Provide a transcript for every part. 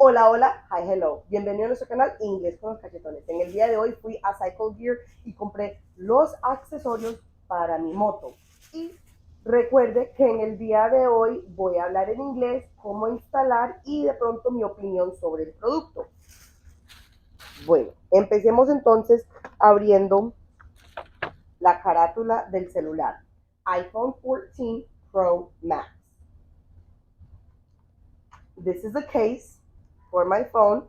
Hola, hola, hi, hello. Bienvenido a nuestro canal Inglés con los cachetones. En el día de hoy fui a Cycle Gear y compré los accesorios para mi moto. Y recuerde que en el día de hoy voy a hablar en inglés, cómo instalar y de pronto mi opinión sobre el producto. Bueno, empecemos entonces abriendo la carátula del celular. iPhone 14 Pro Max. This is a case for my phone.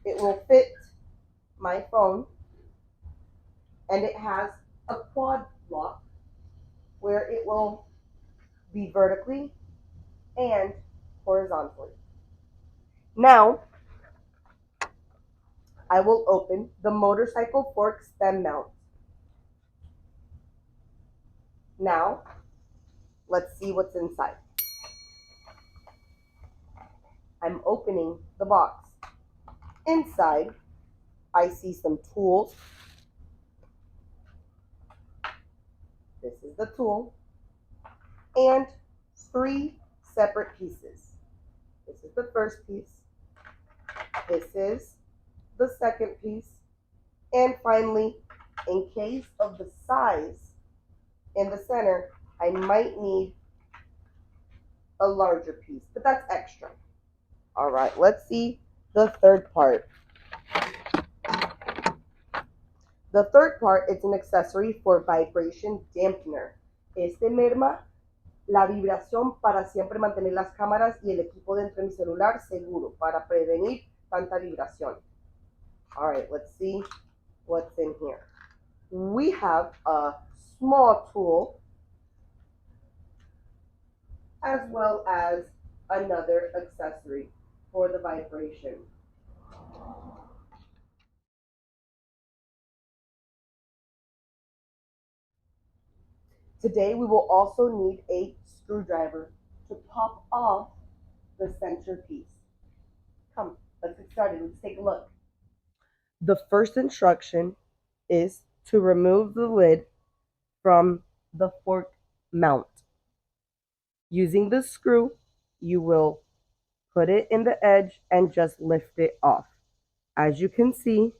It will fit my phone, and it has a quad lock where it will be vertically and horizontally. Now, I will open the motorcycle fork stem mount. Now, let's see what's inside. I'm opening the box. Inside, I see some tools. This is the tool. And 3 separate pieces. This is the first piece. This is the second piece. And finally, in case of the size in the center, I might need a larger piece, but that's extra. All right, let's see the third part. The third part is an accessory for vibration dampener. Este merma la vibración para siempre mantener las cámaras y el equipo dentro de mi celular seguro para prevenir tanta vibración. All right, let's see what's in here. We have a small tool as well as another accessory for the vibration. Today we will also need a screwdriver to pop off the center piece. Come, let's get started. Let's take a look. The first instruction is to remove the lid from the fork mount. Using the screw, you will put it in the edge and just lift it off. As you can see,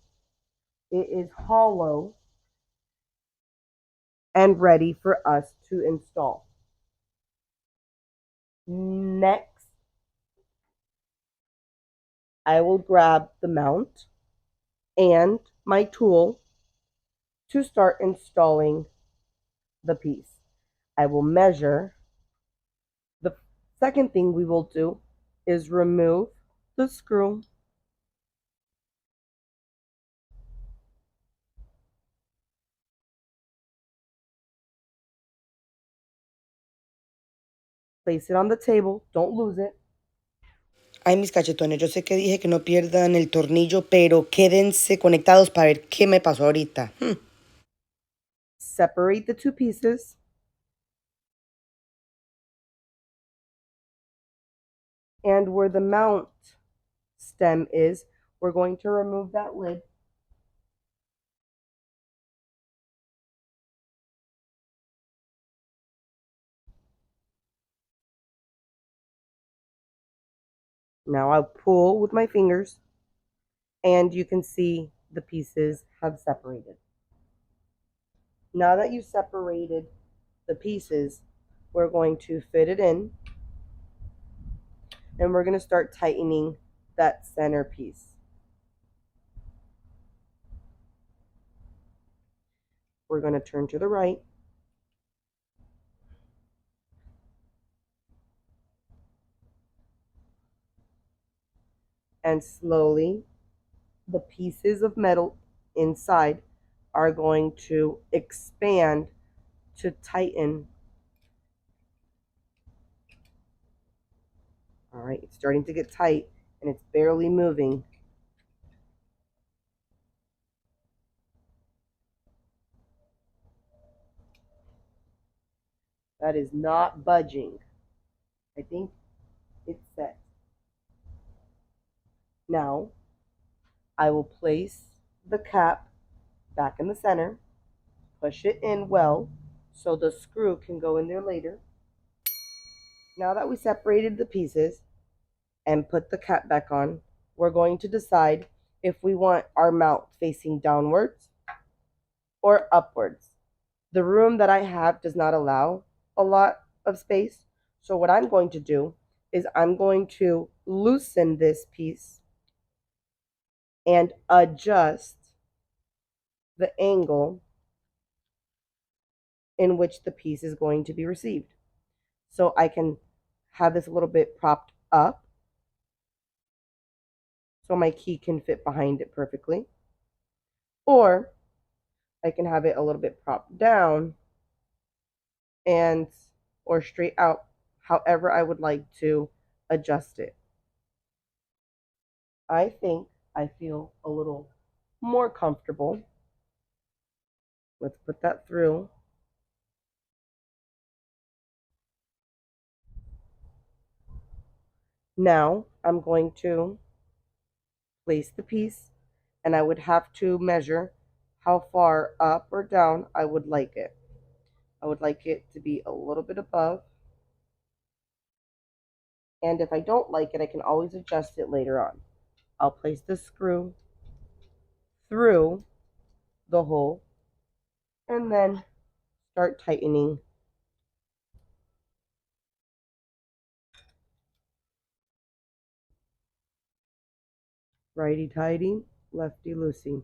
it is hollow and ready for us to install. Next, I will grab the mount and my tool to start installing the piece. I will measure. The second thing we will do is remove the screw. Place it on the table. Don't lose it. Ay, mis cachetones, yo sé que dije que no pierdan el tornillo, pero quédense conectados para ver qué me pasó ahorita. Separate the 2 pieces. And where the mount stem is, we're going to remove that lid. Now I'll pull with my fingers, and you can see the pieces have separated. Now that you've separated the pieces, we're going to fit it in, and we're going to start tightening that center piece. We're going to turn to the right. And slowly, the pieces of metal inside are going to expand to tighten. All right, it's starting to get tight and it's barely moving. That is not budging. I think it's set. Now, I will place the cap back in the center, push it in well so the screw can go in there later. Now that we separated the pieces and put the cap back on, we're going to decide if we want our mount facing downwards or upwards. The room that I have does not allow a lot of space, so what I'm going to do is I'm going to loosen this piece and adjust the angle in which the piece is going to be received. So I can have this a little bit propped up so my key can fit behind it perfectly. Or I can have it a little bit propped down and or straight out, however I would like to adjust it. I think I feel a little more comfortable. Let's put that through. Now I'm going to place the piece, and I would have to measure how far up or down I would like it. I would like it to be a little bit above. And if I don't like it, I can always adjust it later on. I'll place the screw through the hole and then start tightening. Righty tighty, lefty loosey.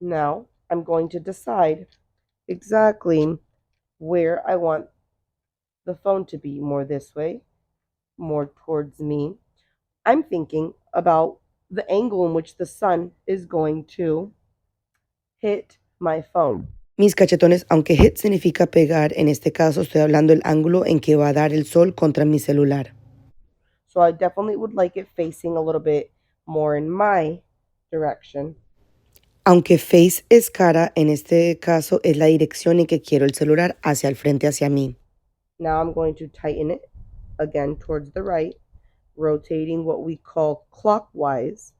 Now I'm going to decide exactly where I want the phone to be, more this way, more towards me. I'm thinking about the angle in which the sun is going to hit my phone. Mis cachetones, aunque hit significa pegar, en este caso estoy hablando del ángulo en que va a dar el sol contra mi celular. So I definitely would like it facing a little bit more in my direction. Aunque face es cara, en este caso es la dirección en que quiero el celular hacia el frente hacia mí. Now I'm going to tighten it again towards the right, rotating what we call clockwise.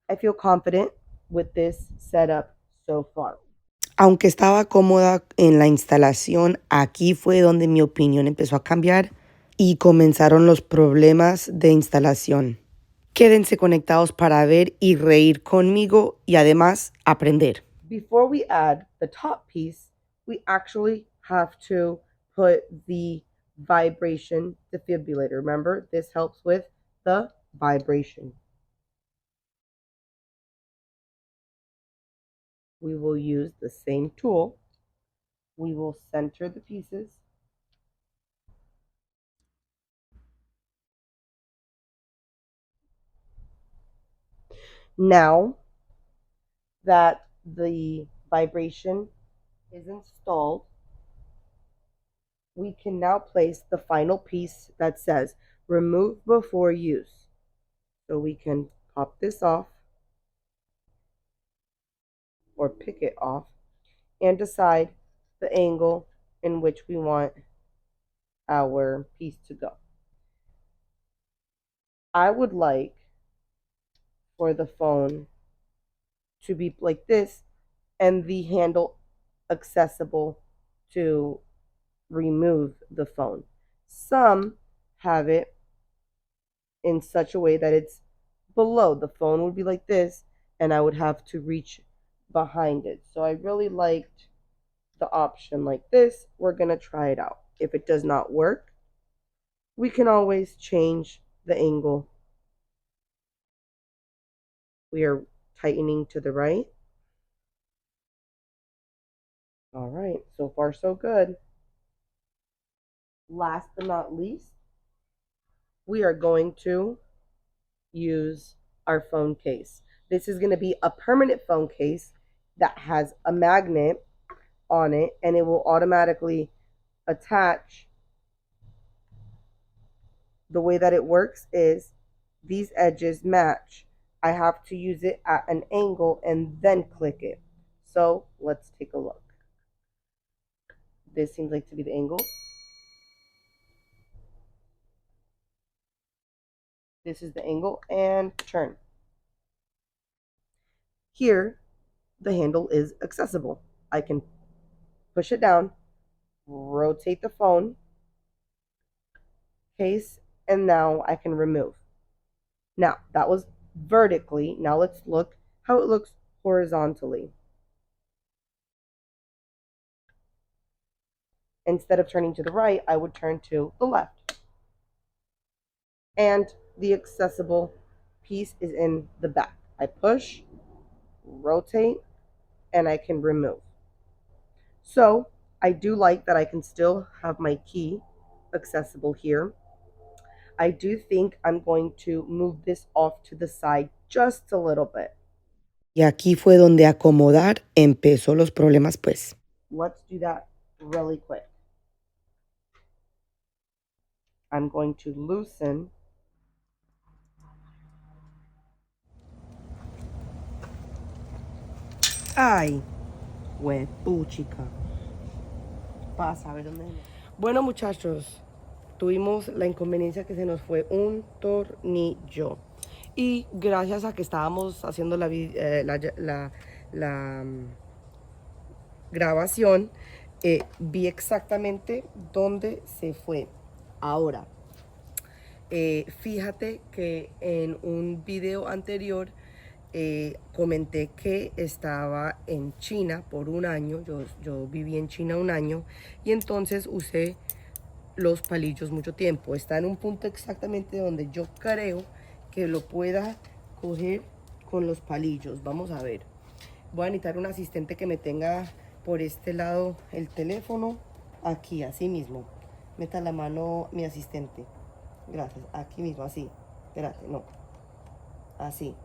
I feel confident with this setup so far. Aunque estaba cómoda en la instalación, aquí fue donde mi opinión empezó a cambiar y comenzaron los problemas de instalación. Quédense conectados para ver y reír conmigo y además aprender. Before we add the top piece, we actually have to put the vibration defibrillator. Remember, this helps with the vibration. We will use the same tool. We will center the pieces. Now that the vibration is installed, we can now place the final piece that says remove before use. So we can pop this off or pick it off and decide the angle in which we want our piece to go. I would like for the phone to be like this and the handle accessible to remove the phone. Some have it in such a way that it's below. The phone would be like this and I would have to reach behind it. So I really liked the option like this. We're going to try it out. If it does not work, we can always change the angle. We are tightening to the right. All right, so far so good. Last but not least, we are going to use our phone case. This is going to be a permanent phone case that has a magnet on it, and it will automatically attach. The way that it works is these edges match. I have to use it at an angle and then click it. So let's take a look. This seems like to be the angle. This is the angle, and turn. Here, the handle is accessible. I can push it down, rotate the phone case, and now I can remove. Now, that was vertically. Now let's look how it looks horizontally. Instead of turning to the right, I would turn to the left. And the accessible piece is in the back. I push, rotate, and I can remove. So I do like that I can still have my key accessible here. I do think I'm going to move this off to the side just a little bit. Y aquí fue donde acomodar empezó los problemas, pues. Let's do that really quick. I'm going to loosen. Ay, huepuchica. Pasa, a ver dónde. Bueno, muchachos, tuvimos la inconveniencia que se nos fue un tornillo. Y gracias a que estábamos haciendo la grabación, vi exactamente dónde se fue. Ahora, fíjate que en un video anterior comenté que estaba en China por un año. Yo viví en China un año y entonces usé los palillos mucho tiempo. Está en un punto exactamente donde yo creo que lo pueda coger con los palillos. Vamos a ver. Voy a necesitar un asistente que me tenga por este lado el teléfono. Aquí, así mismo. Meta la mano mi asistente. Gracias. Aquí mismo, así. Espérate, no. Así.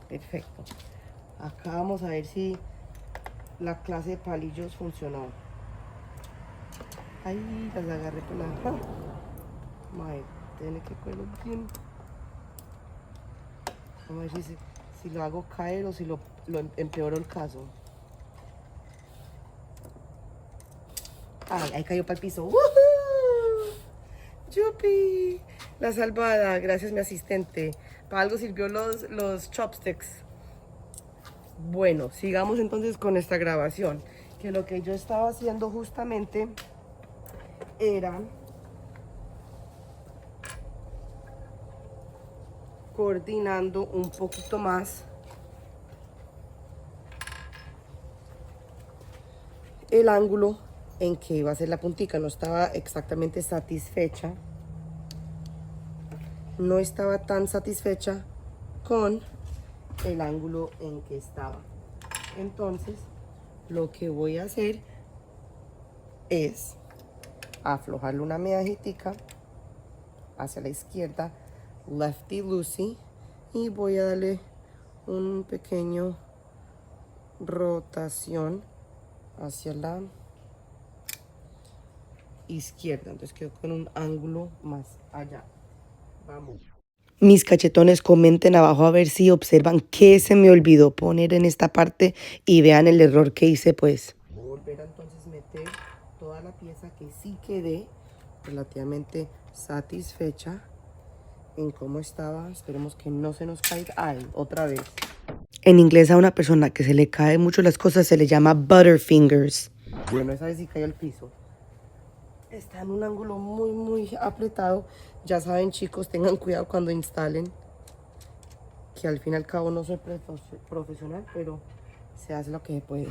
Perfecto. Acá vamos a ver si la clase de palillos funcionó. Ahí las agarré con la... Madre, tiene que cogerlo bien. Vamos a ver si lo hago caer o si lo empeoro el caso. Ay, ahí cayó para el piso. ¡Woohoo! ¡Yupi! La salvada, gracias mi asistente. Para algo sirvió los chopsticks. Bueno, sigamos entonces con esta grabación. Que lo que yo estaba haciendo justamente era coordinando un poquito más el ángulo en que iba a ser la puntica. No estaba exactamente satisfecha. No estaba tan satisfecha con el ángulo en que estaba. Entonces, lo que voy a hacer es aflojarle una medajitica hacia la izquierda, lefty loosey, y voy a darle un pequeño rotación hacia la izquierda. Entonces quedo con un ángulo más allá. Vamos. Mis cachetones, comenten abajo a ver si observan qué se me olvidó poner en esta parte y vean el error que hice, pues. Voy a volver a entonces meter toda la pieza que sí quedé relativamente satisfecha en cómo estaba. Esperemos que no se nos caiga. Ay, otra vez. En inglés a una persona que se le cae mucho las cosas se le llama butterfingers. Bueno, esa vez sí cayó al piso. Está en un ángulo muy apretado. Ya saben, chicos, tengan cuidado cuando instalen. Que al fin y al cabo no soy profesional, pero se hace lo que se puede.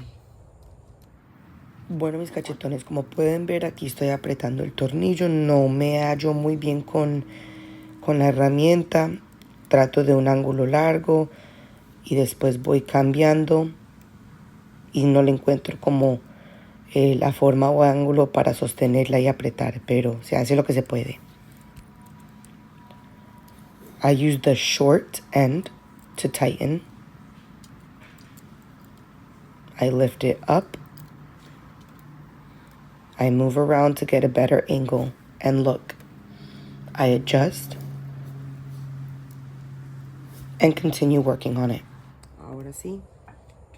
Bueno, mis cachetones, como pueden ver, aquí estoy apretando el tornillo. No me hallo muy bien con la herramienta. Trato de un ángulo largo y después voy cambiando y no le encuentro como la forma o ángulo para sostenerla y apretar, pero se hace lo que se puede. I use the short end to tighten. I lift it up. I move around to get a better angle. And look, I adjust and continue working on it. Ahora sí,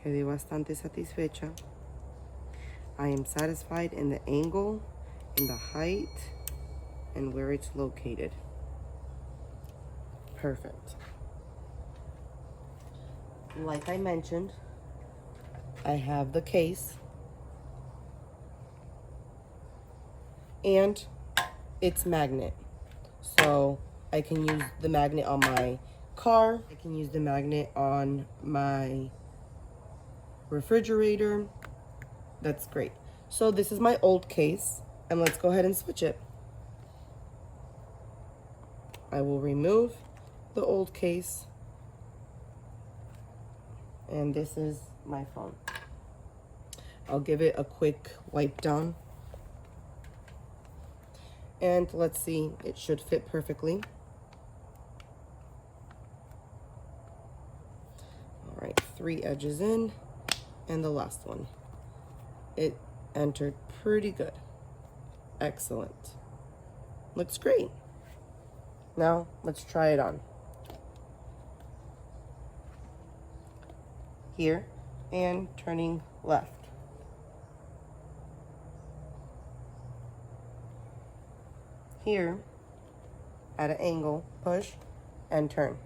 quedé bastante satisfecha. I am satisfied in the angle, in the height, and where it's located. Perfect. Like I mentioned, I have the case. And it's magnet. So I can use the magnet on my car. I can use the magnet on my refrigerator. That's great. So this is my old case, and let's go ahead and switch it. I will remove the old case, and this is my phone. I'll give it a quick wipe down, and let's see, it should fit perfectly. All right, 3 edges in, and the last one. It entered pretty good. Excellent. Looks great. Now let's try it on. Here, and turning left. Here, at an angle, push and turn.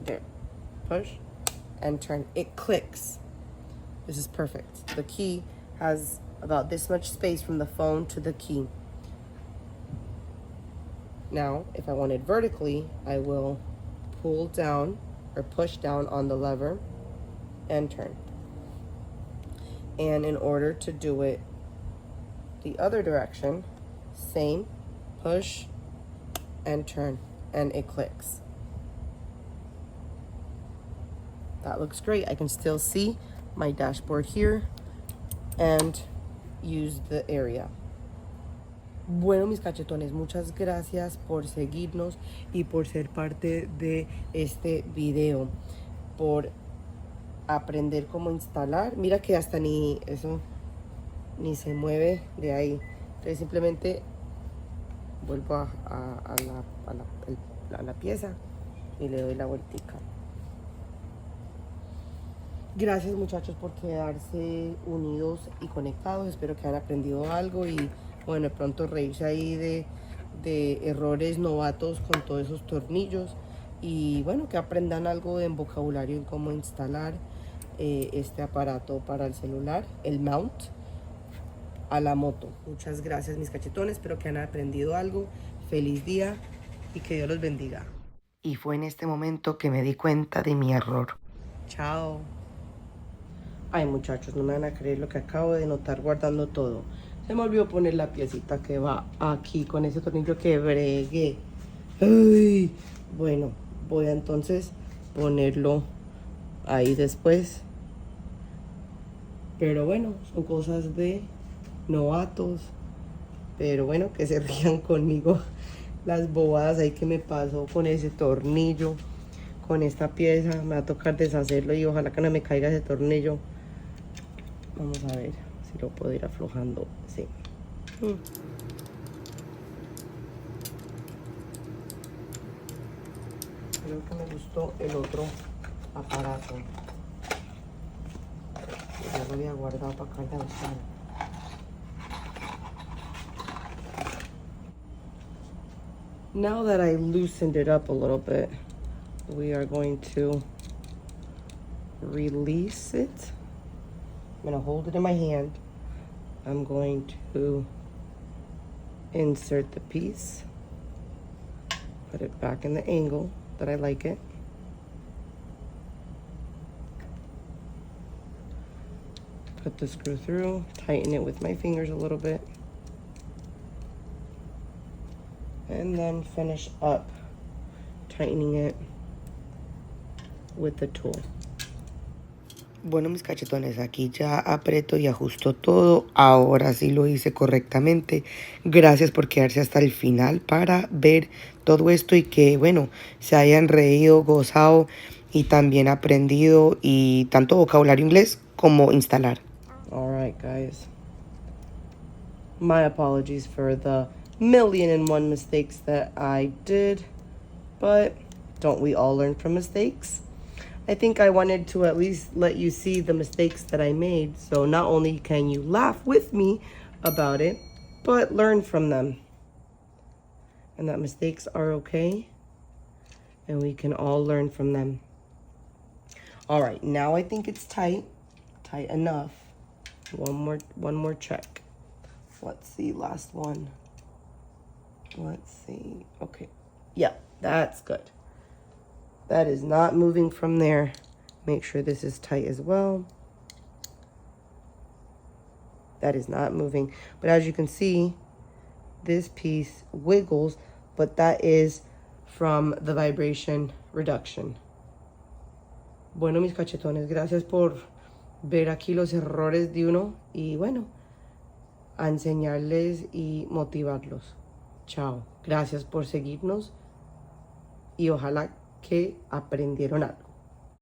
There, push and turn. It clicks. This is perfect. The key has about this much space from the phone to the key. Now, if I want it vertically, I will pull down or push down on the lever and turn. And in order to do it the other direction, same, push and turn, and it clicks. That looks great. I can still see my dashboard here and use the area. Bueno, mis cachetones, muchas gracias por seguirnos y por ser parte de este video, por aprender cómo instalar. Mira que hasta ni eso ni se mueve de ahí. Entonces simplemente vuelvo a la pieza y le doy la vueltica. Gracias, muchachos, por quedarse unidos y conectados. Espero que hayan aprendido algo y bueno, de pronto reírse ahí de errores novatos con todos esos tornillos. Y bueno, que aprendan algo en vocabulario en cómo instalar este aparato para el celular, el mount, a la moto. Muchas gracias, mis cachetones. Espero que hayan aprendido algo. Feliz día y que Dios los bendiga. Y fue en este momento que me di cuenta de mi error. Chao. Ay, muchachos, no me van a creer lo que acabo de notar guardando todo. Se me olvidó poner la piecita que va aquí con ese tornillo que bregué. Ay, bueno, voy a entonces ponerlo ahí después. Pero bueno, son cosas de novatos. Pero bueno, que se rían conmigo las bobadas ahí que me pasó con ese tornillo, con esta pieza. Me va a tocar deshacerlo y ojalá que no me caiga ese tornillo. Vamos a ver si lo puedo ir aflojando. Sí. Creo que me gustó el otro aparato. Ya lo había guardado para acá ya usar. Now that I loosened it up a little bit, we are going to release it. I'm going to hold it in my hand. I'm going to insert the piece, put it back in the angle that I like it. Put the screw through, tighten it with my fingers a little bit, and then finish up tightening it with the tool. Bueno, mis cachetones, aquí ya aprieto y ajusto todo. Ahora sí lo hice correctamente. Gracias por quedarse hasta el final para ver todo esto y que, bueno, se hayan reído, gozado y también aprendido y tanto vocabulario inglés como instalar. All right, guys. My apologies for the 1,000,001 mistakes that I did, but don't we all learn from mistakes? I think I wanted to at least let you see the mistakes that I made, so not only can you laugh with me about it, but learn from them. and that mistakes are okay and we can all learn from them. All right, now I think it's tight enough. One more check. Let's see, last one. Let's see. Okay. Yeah, that's good. That is not moving from there. Make sure this is tight as well. That is not moving. But as you can see, this piece wiggles, but that is from the vibration reduction. Bueno, mis cachetones, gracias por ver aquí los errores de uno y bueno, a enseñarles y motivarlos. Chao. Gracias por seguirnos y ojalá que aprendieron algo.